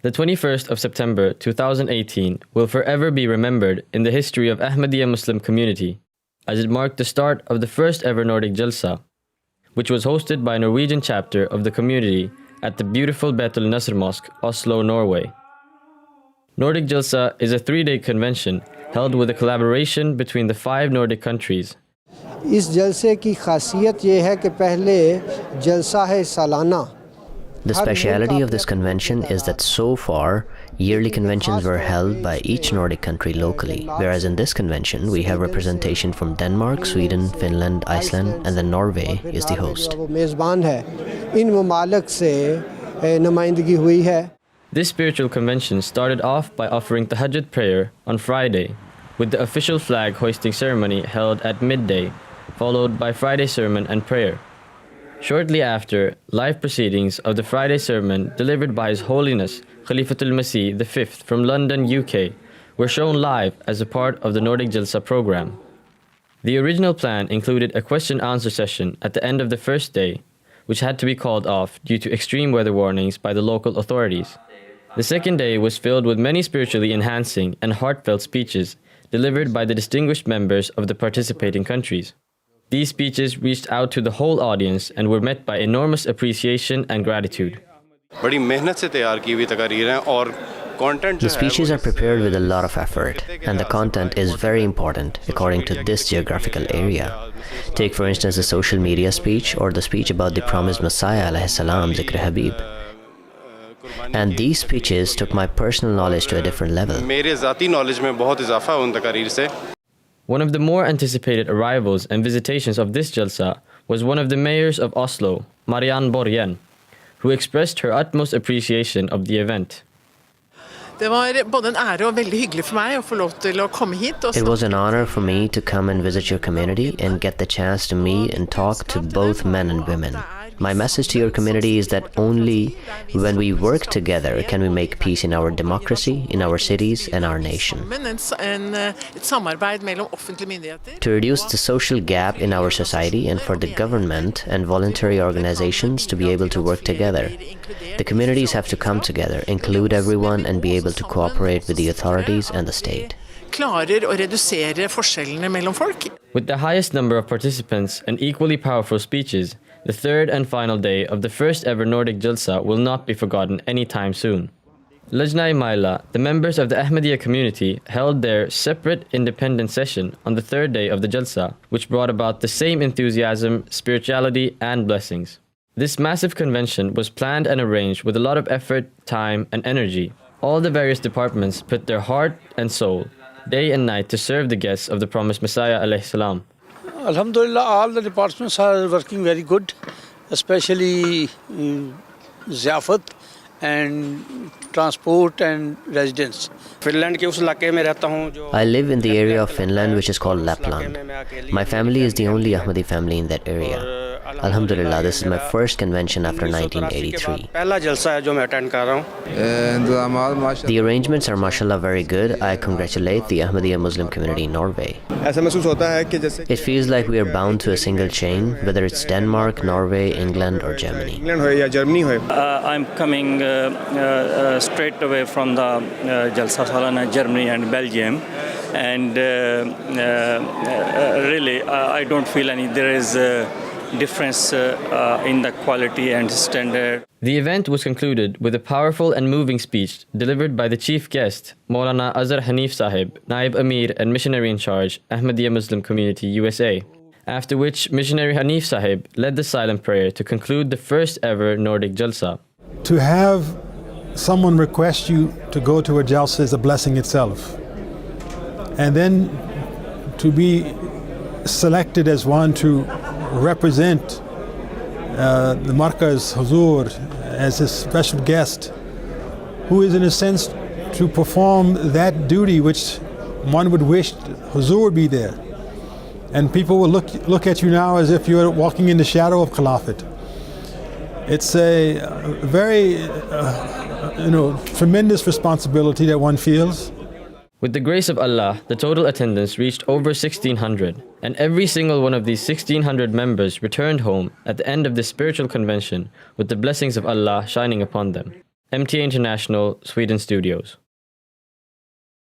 The 21st of September 2018 will forever be remembered in the history of Ahmadiyya Muslim community, as it marked the start of the first ever Nordic Jalsa, which was hosted by a Norwegian chapter of the community at the beautiful Betel Nasr Mosque, Oslo, Norway. Nordic Jalsa is a 3-day convention held with a collaboration between the 5 Nordic countries. इस जलसे की खासियत ये है कि पहले जलसा है सालाना. The speciality of this convention is that so far, yearly conventions were held by each Nordic country locally, whereas in this convention we have representation from Denmark, Sweden, Finland, Iceland, and then Norway is the host. This spiritual convention started off by offering Tahajjud prayer on Friday, with the official flag hoisting ceremony held at midday, followed by Friday sermon and prayer. Shortly after, live proceedings of the Friday sermon delivered by His Holiness Khalifatul Masih V from London, UK, were shown live as a part of the Nordic Jalsa program. The original plan included a question-answer session at the end of the first day, which had to be called off due to extreme weather warnings by the local authorities. The second day was filled with many spiritually enhancing and heartfelt speeches delivered by the distinguished members of the participating countries. These speeches reached out to the whole audience and were met by enormous appreciation and gratitude. The speeches are prepared with a lot of effort, and the content is very important according to this geographical area. Take for instance the social media speech or the speech about the promised Messiah alayhi salam, Zikr Habib. And these speeches took my personal knowledge to a different level. One of the more anticipated arrivals and visitations of this Jalsa was one of the mayors of Oslo, Marianne Borgen, who expressed her utmost appreciation of the event. It was an honor for me to come and visit your community and get the chance to meet and talk to both men and women. My message to your community is that only when we work together can we make peace in our democracy, in our cities and our nation. To reduce the social gap in our society and for the government and voluntary organizations to be able to work together, the communities have to come together, include everyone and be able to cooperate with the authorities and the state. With the highest number of participants and equally powerful speeches, the third and final day of the first ever Nordic Jalsa will not be forgotten anytime soon. Lajna-e Maila, the members of the Ahmadiyya community, held their separate independent session on the third day of the Jalsa, which brought about the same enthusiasm, spirituality and blessings. This massive convention was planned and arranged with a lot of effort, time and energy. All the various departments put their heart and soul, day and night, to serve the guests of the promised Messiah alayhi salam. Alhamdulillah, all the departments are working very good, especially Ziyafat and transport and residence. I live in the area of Finland which is called Lapland. My family is the only Ahmadi family in that area. Alhamdulillah, this is my first convention after 1983. The arrangements are mashallah very good. I congratulate the Ahmadiyya Muslim community in Norway. It feels like we are bound to a single chain, whether it's Denmark, Norway, England or Germany. I'm coming straight away from the Jalsa Salana, Germany and Belgium, and really I don't feel there is difference in the quality and standard. The event was concluded with a powerful and moving speech delivered by the chief guest, Maulana Azhar Hanif Sahib, Naib Amir and Missionary in Charge, Ahmadiyya Muslim Community USA. After which Missionary Hanif Sahib led the silent prayer to conclude the first ever Nordic Jalsa. To have someone request you to go to a Jalsa is a blessing itself. And then to be selected as one to represent the Markaz Huzur as a special guest, who is in a sense to perform that duty which one would wish Huzur would be there. And people will look at you now as if you're walking in the shadow of Khilafat. It's a very tremendous responsibility that one feels. With the grace of Allah, the total attendance reached over 1,600, and every single one of these 1,600 members returned home at the end of this spiritual convention with the blessings of Allah shining upon them. MTA International, Sweden Studios.